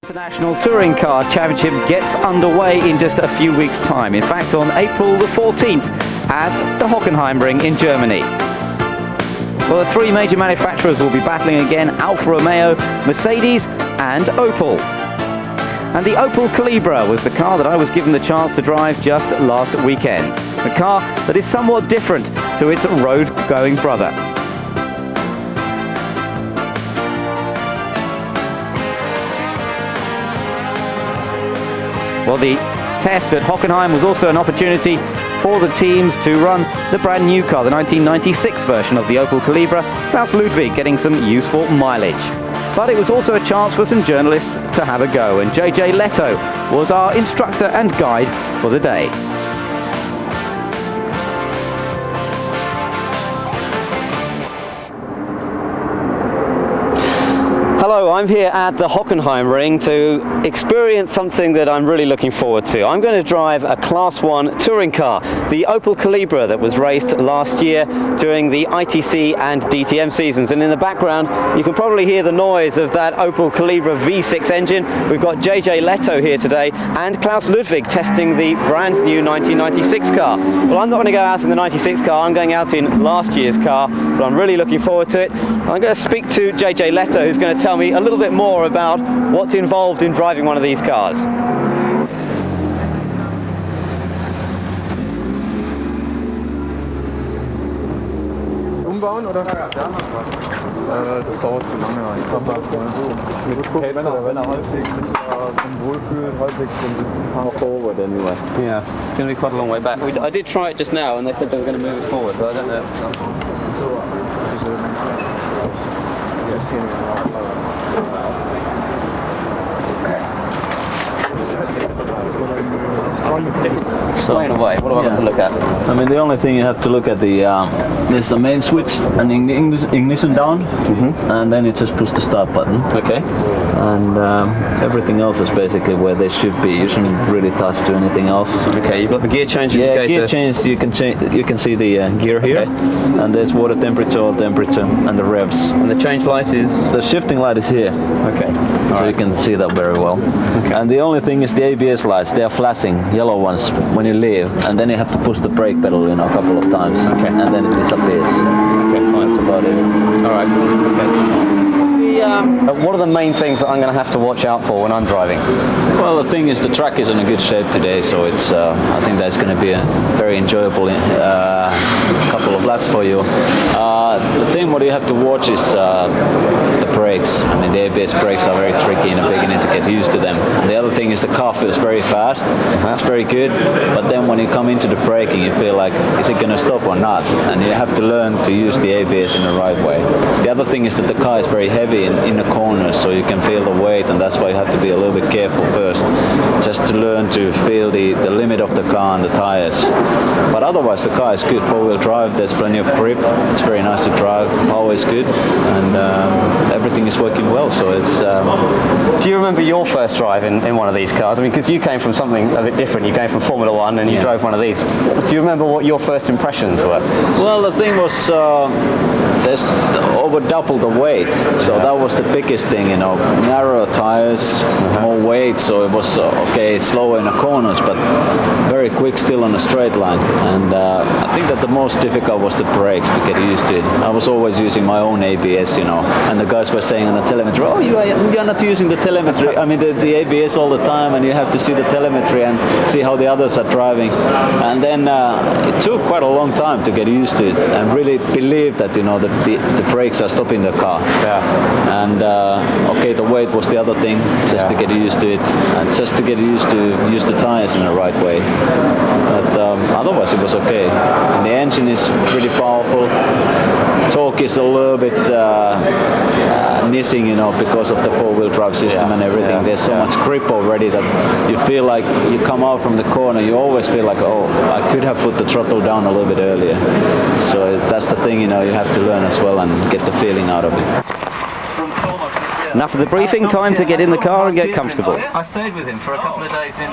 International Touring Car Championship gets underway in just a few weeks' time. In fact, on April the 14th at the Hockenheimring in Germany. Well, the three major manufacturers will be battling again: Alfa Romeo, Mercedes and Opel. And the Opel Calibra was the car that I was given the chance to drive just last weekend. A car that is somewhat different to its road-going brother. Well, the test at Hockenheim was also an opportunity for the teams to run the brand new car, the 1996 version of the Opel Calibra, Klaus Ludwig getting some useful mileage. But it was also a chance for some journalists to have a go, and JJ Lehto was our instructor and guide for the day. Hello, I'm here at the Hockenheimring to experience something that I'm really looking forward to. I'm going to drive a Class 1 touring car, the Opel Calibra that was raced last year during the ITC and DTM seasons. And in the background, you can probably hear the noise of that Opel Calibra V6 engine. We've got JJ Lehto here today and Klaus Ludwig testing the brand new 1996 car. Well, I'm not going to go out in the 96 car, I'm going out in last year's car, but I'm really looking forward to it. I'm going to speak to JJ Lehto, who's going to tell me a little bit more about what's involved in driving one of these cars. Umbauen oder? Das dauert zu lange. Ich habe mit gucken, wenn er halbwegs wohlfühlt, halbwegs den Sitzen forward anyway. Yeah, it's going to be quite a long way back. I did try it just now and they said they were going to move it forward, but I don't know. So, what do I have to look at? I mean, the only thing you have to look at there's the main switch and ignition down, and then you just push the start button. Okay. And everything else is basically where they should be. You shouldn't really touch to anything else. Okay, you've got the gear change. Yeah, gear change. You can see the gear here, and there's water temperature, oil temperature, and the revs. And the change light is? The shifting light is here. Okay. So you can see that very well. Okay. And the only thing is the ABS lights. They are flashing yellow ones when you leave, and then you have to push the brake pedal, a couple of times. Okay. And then it disappears. Okay, fine. That's about it. All right. Okay. What are the main things that I'm going to have to watch out for when I'm driving? Well, the thing is, the track is in a good shape today, so it's. I think that's going to be a very enjoyable couple of laps for you. The thing what you have to watch is the brakes. I mean, the ABS brakes are very tricky in the beginning to get used to them. And the other thing is the car feels very fast. That's very good. But then when you come into the braking, you feel like, is it going to stop or not? And you have to learn to use the ABS in the right way. The other thing is that the car is very heavy in the corners, so you can feel the weight, and that's why you have to be a little bit careful first, just to learn to feel the limit of the car and the tires. But otherwise, the car is good. Four-wheel drive, there's plenty of grip. It's very nice to drive. Power is good, and everything is working well. So it's. Do you remember your first drive in one of these cars? I mean, because you came from something a bit different. You came from Formula One, and you drove one of these. Do you remember what your first impressions were? Well, the thing was. There's over double the weight, so that was the biggest thing, narrow tires, more weight, so it was okay, slower in the corners, but very quick still on a straight line. And I think that the most difficult was the brakes, to get used to it. I was always using my own ABS, and the guys were saying on the telemetry, oh, you are not using the telemetry, I mean the ABS all the time, and you have to see the telemetry and see how the others are driving. And then it took quite a long time to get used to it and really believe that, that the brakes are stopping the car. Yeah. And okay, the weight was the other thing, just to get used to it, and just to get used to use the tires in the right way. But otherwise it was okay. And the engine is pretty powerful. Torque is a little bit missing, because of the four-wheel drive system and everything. There's so much grip already that you feel like you come out from the corner, you always feel like, oh, I could have put the throttle down a little bit earlier. So that's the thing, you have to learn as well and get the feeling out of it. Enough of the briefing, time to get in the car and get comfortable. I stayed with him for a couple of days in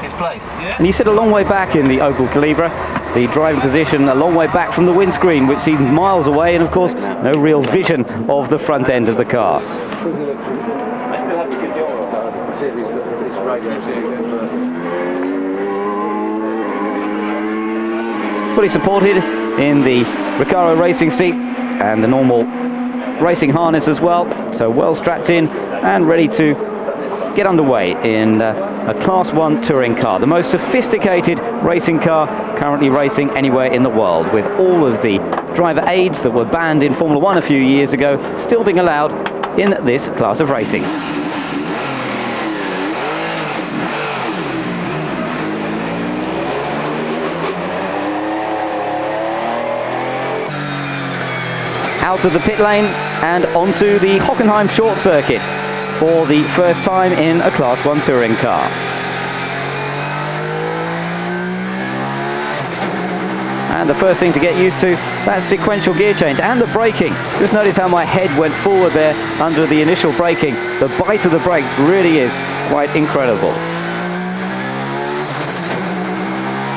his place. And you sit a long way back in the Opel Calibra, the driving position a long way back from the windscreen, which seems miles away, and of course no real vision of the front end of the car. Fully supported in the Recaro racing seat and the normal racing harness as well, so well strapped in and ready to get underway in a Class 1 touring car, the most sophisticated racing car currently racing anywhere in the world, with all of the driver aids that were banned in Formula 1 a few years ago still being allowed in this class of racing. Out of the pit lane and onto the Hockenheim short circuit for the first time in a Class 1 touring car. And the first thing to get used to, that sequential gear change and the braking. Just notice how my head went forward there under the initial braking. The bite of the brakes really is quite incredible.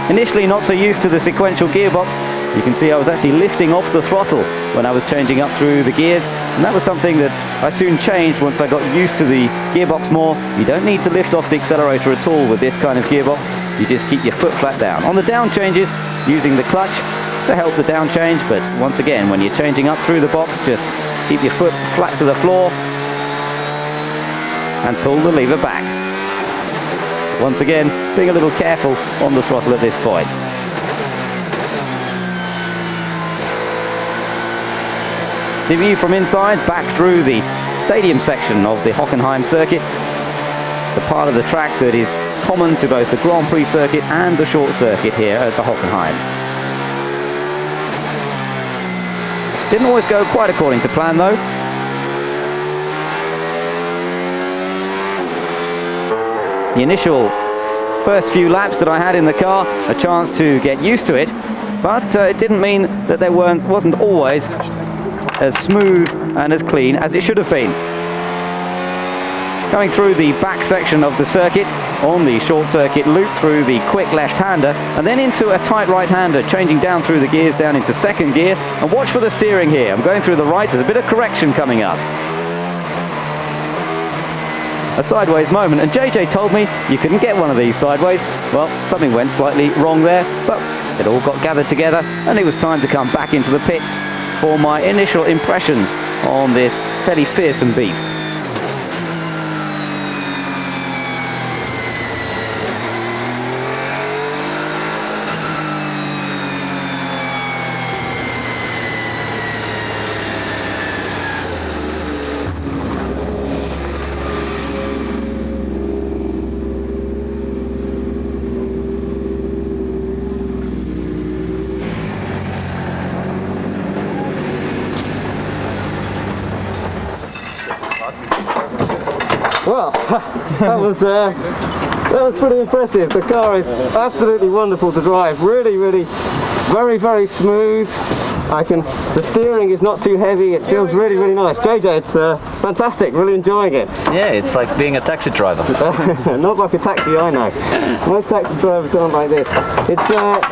Initially not so used to the sequential gearbox. You can see I was actually lifting off the throttle when I was changing up through the gears, and that was something that I soon changed once I got used to the gearbox more. You don't need to lift off the accelerator at all with this kind of gearbox. You just keep your foot flat down. On the down changes, using the clutch to help the down change, but once again, when you're changing up through the box, just keep your foot flat to the floor and pull the lever back. Once again, being a little careful on the throttle at this point. The view from inside, back through the stadium section of the Hockenheim circuit, the part of the track that is common to both the Grand Prix circuit and the short circuit here at the Hockenheim. Didn't always go quite according to plan though. The initial first few laps that I had in the car, a chance to get used to it, but it didn't mean that there wasn't always as smooth and as clean as it should have been. Going through the back section of the circuit on the short circuit loop through the quick left-hander and then into a tight right-hander, changing down through the gears down into second gear, and watch for the steering here. I'm going through the right, there's a bit of correction coming up. A sideways moment, and JJ told me you couldn't get one of these sideways. Well, something went slightly wrong there, but it all got gathered together and it was time to come back into the pits for my initial impressions on this fairly fearsome beast. Well, that was pretty impressive. The car is absolutely wonderful to drive. Really, very, very smooth. The steering is not too heavy. It feels really, really nice. JJ, it's fantastic. Really enjoying it. Yeah, it's like being a taxi driver. Not like a taxi, I know. Most taxi drivers aren't like this.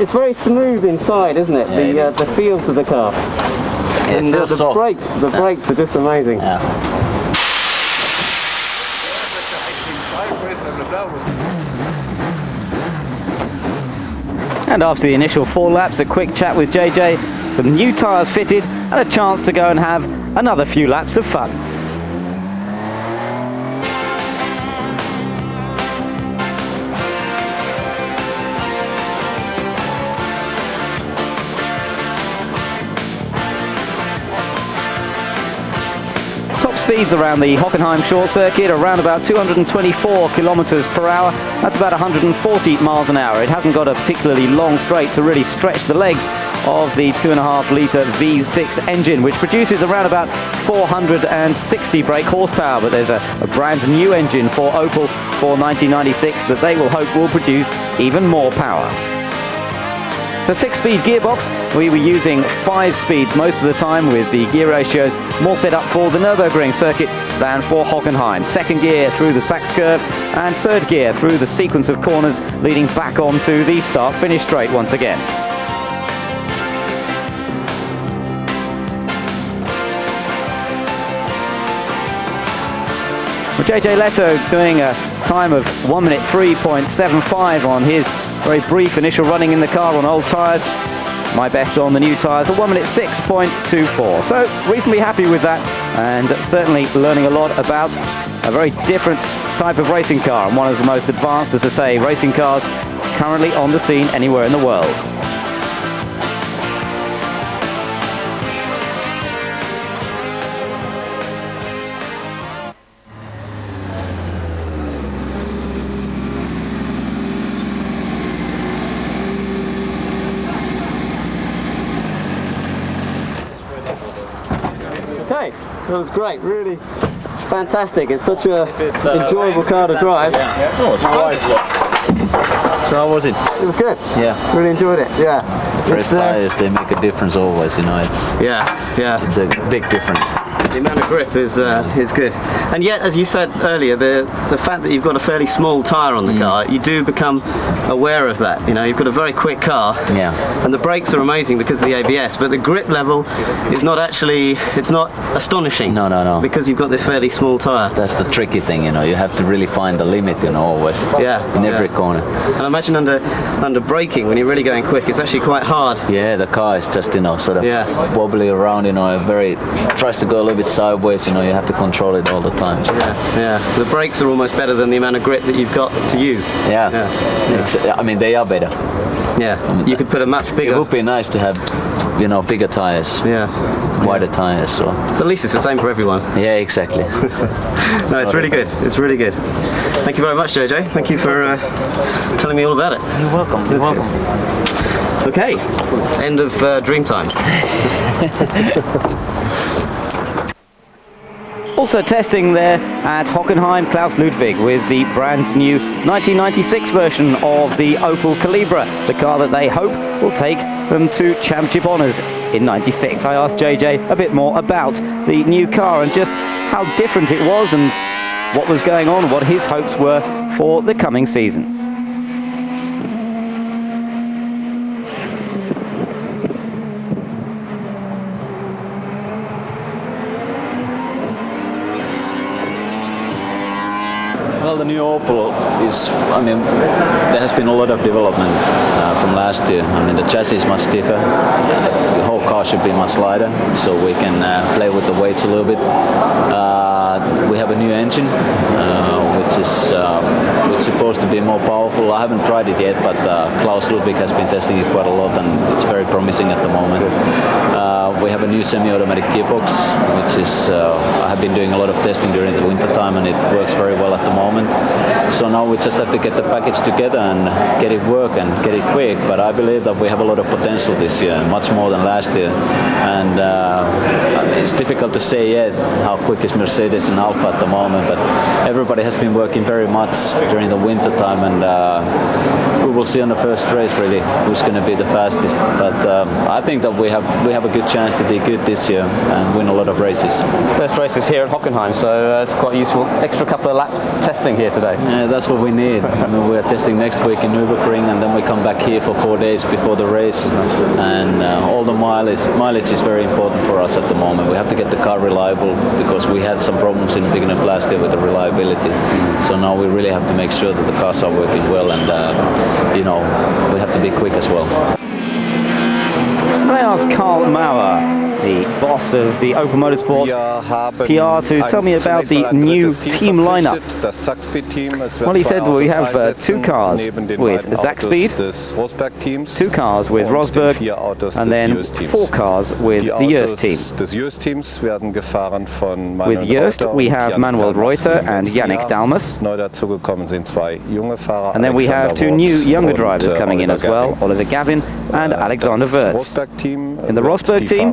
It's very smooth inside, isn't it? Yeah, The feel to the car. Yeah, And it feels soft. the brakes are just amazing. Yeah. And after the initial 4 laps, a quick chat with JJ, some new tyres fitted, and a chance to go and have another few laps of fun. Top speeds around the Hockenheim short circuit around about 224 kilometers per hour. That's about 140 miles an hour. It hasn't got a particularly long straight to really stretch the legs of the 2.5 litre V6 engine, which produces around about 460 brake horsepower, but there's a brand new engine for Opel for 1996 that they will hope will produce even more power. It's a 6-speed gearbox. We were using 5 speeds most of the time, with the gear ratios more set up for the Nürburgring circuit than for Hockenheim. Second gear through the Sachs curve and third gear through the sequence of corners leading back onto the start-finish straight once again. Well, JJ Lehto doing a time of 1 minute 3.75 on his very brief initial running in the car on old tyres. My best on the new tyres, a 1 minute 6.24. So reasonably happy with that, and certainly learning a lot about a very different type of racing car, and one of the most advanced, as I say, racing cars currently on the scene anywhere in the world. Okay, that was great, really fantastic. It's such a enjoyable car to drive. So how was it? It was good. Yeah. Really enjoyed it. Yeah. Fresh tires, they make a difference always, you know. Yeah. It's a big difference. The amount of grip is good, and yet, as you said earlier, the fact that you've got a fairly small tyre on the car, you do become aware of that. You know, you've got a very quick car, and the brakes are amazing because of the ABS, but the grip level is not actually, it's not astonishing. No. Because you've got this fairly small tyre. That's the tricky thing, you know. You have to really find the limit, you know, always. Yeah. In every corner. And I imagine under braking, when you're really going quick, it's actually quite hard. Yeah, the car is just, you know, sort of wobbly around, you know, tries to go a little bit sideways, you know, you have to control it all the time. Yeah. The brakes are almost better than the amount of grip that you've got to use. Yeah. I mean, they are better. Yeah. You could put a much bigger. It would be nice to have, you know, bigger tires. Wider tires. So. But at least it's the same for everyone. Yeah, exactly. No, it's really good. It's really good. Thank you very much, JJ. Thank you for telling me all about it. You're welcome. You're welcome. Okay. End of dream time. Also testing there at Hockenheim, Klaus Ludwig with the brand new 1996 version of the Opel Calibra, the car that they hope will take them to championship honours in '96. I asked JJ a bit more about the new car and just how different it was and what was going on, what his hopes were for the coming season. Well, the new Opel is, I mean, there has been a lot of development from last year. I mean, the chassis is much stiffer, the whole car should be much lighter, so we can play with the weights a little bit. We have a new engine, which is supposed to be more powerful. I haven't tried it yet, but Klaus Ludwig has been testing it quite a lot, and it's very promising at the moment. We have a new semi-automatic gearbox, which is, I have been doing a lot of testing during the winter time, and it works very well at the moment. So now we just have to get the package together and get it work and get it quick. But I believe that we have a lot of potential this year, much more than last year. And it's difficult to say yet how quick is Mercedes and Alfa at the moment, but everybody has been working very much during the winter time, and we will see on the first race really who's going to be the fastest. But I think that we have a good chance to be good this year and win a lot of races. First race is here at Hockenheim, so it's quite useful. Extra couple of laps testing here today. Yeah, that's what we need. I mean, we're testing next week in Nürburgring, and then we come back here for 4 days before the race. And all the mileage is very important for us at the moment. We have to get the car reliable because we had some problems in the beginning of last year with the reliability. So now we really have to make sure that the cars are working well, and you know, we have to be quick as well. Can I ask Karl Mauer, the boss of the Opel Motorsport PR, to tell me about the new team lineup? Well, he said we have 2 cars with Zakspeed, 2 cars with Rosberg, and then 4 cars with the Joest team. With Joest we have Manuel Reuter and Yannick Dalmas, and then we have 2 new younger drivers coming in as well, Oliver Gavin and Alexander Wirtz. In the Rosberg team,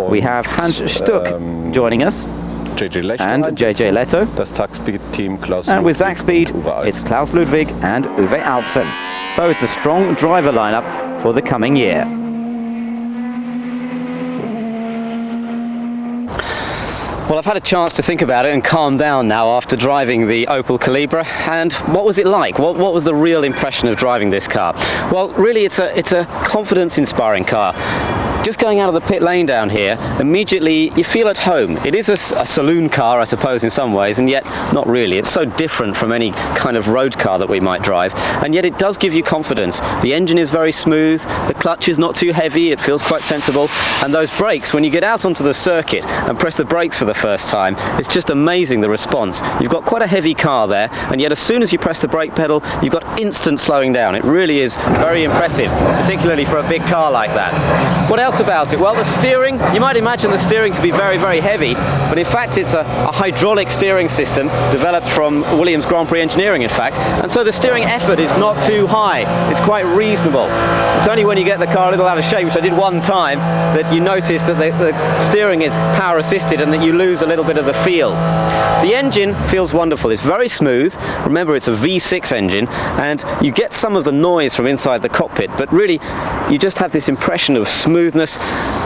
we have Hans Stuck joining us, and JJ Lehto, and with Zakspeed, it's Klaus Ludwig and Uwe Altzen. So it's a strong driver lineup for the coming year. Well, I've had a chance to think about it and calm down now after driving the Opel Calibra. And what was it like? What was the real impression of driving this car? Well, really, it's a confidence-inspiring car. just going out of the pit lane down here, immediately you feel at home. It is a saloon car, I suppose, in some ways, and yet not really. It's so different from any kind of road car that we might drive, and yet it does give you confidence. The engine is very smooth, the clutch is not too heavy, it feels quite sensible, and those brakes, when you get out onto the circuit and press the brakes for the first time, it's just amazing, the response. You've got quite a heavy car there, and yet as soon as you press the brake pedal, you've got instant slowing down. It really is very impressive, particularly for a big car like that. What else about it? Well, the steering, you might imagine the steering to be very, very heavy, but in fact it's a hydraulic steering system developed from Williams Grand Prix engineering, in fact, and so the steering effort is not too high. It's quite reasonable. It's only when you get the car a little out of shape, which I did one time, that you notice that the steering is power assisted and that you lose a little bit of the feel. The engine feels wonderful. It's very smooth. Remember, it's a V6 engine, and you get some of the noise from inside the cockpit, but really you just have this impression of smoothness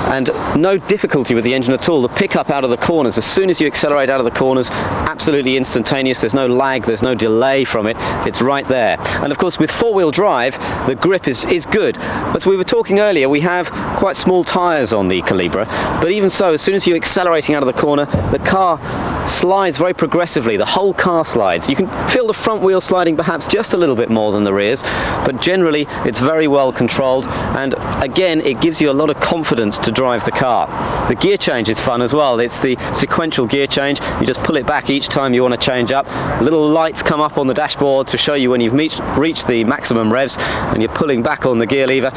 and no difficulty with the engine at all. The pickup out of the corners, as soon as you accelerate out of the corners, absolutely instantaneous. There's no lag, there's no delay from it. It's right there. And of course, with four-wheel drive, the grip is good. As we were talking earlier, we have quite small tyres on the Calibra, but even so, as soon as you're accelerating out of the corner, the car slides very progressively. The whole car slides. You can feel the front wheel sliding perhaps just a little bit more than the rears, but generally it's very well controlled, and again, it gives you a lot of confidence to drive the car. The gear change is fun as well. It's the sequential gear change. You just pull it back each time you want to change up. Little lights come up on the dashboard to show you when you've reached the maximum revs, and you're pulling back on the gear lever,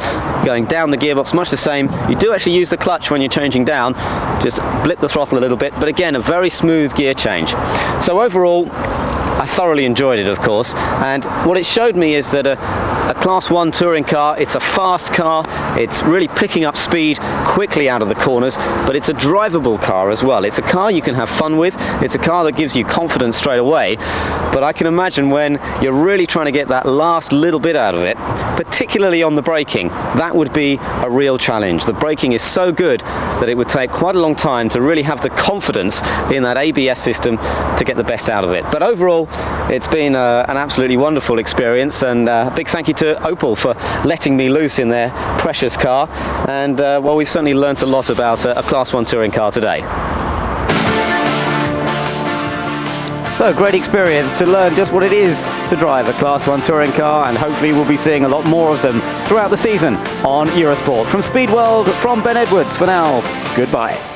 going down the gearbox, much the same. You do actually use the clutch when you're changing down, just blip the throttle a little bit, but again, a very smooth gear change. So overall, I thoroughly enjoyed it, of course, and what it showed me is that a Class 1 touring car, it's a fast car, it's really picking up speed quickly out of the corners, but it's a drivable car as well. It's a car you can have fun with, it's a car that gives you confidence straight away, but I can imagine when you're really trying to get that last little bit out of it, particularly on the braking, that would be a real challenge. The braking is so good that it would take quite a long time to really have the confidence in that ABS system to get the best out of it. But overall, it's been an absolutely wonderful experience, and a big thank you to Opel for letting me loose in their precious car, and well, we've certainly learnt a lot about a Class 1 touring car today. So, great experience to learn just what it is to drive a Class 1 touring car, and hopefully we'll be seeing a lot more of them throughout the season on Eurosport. From Speed World, from Ben Edwards, for now, goodbye.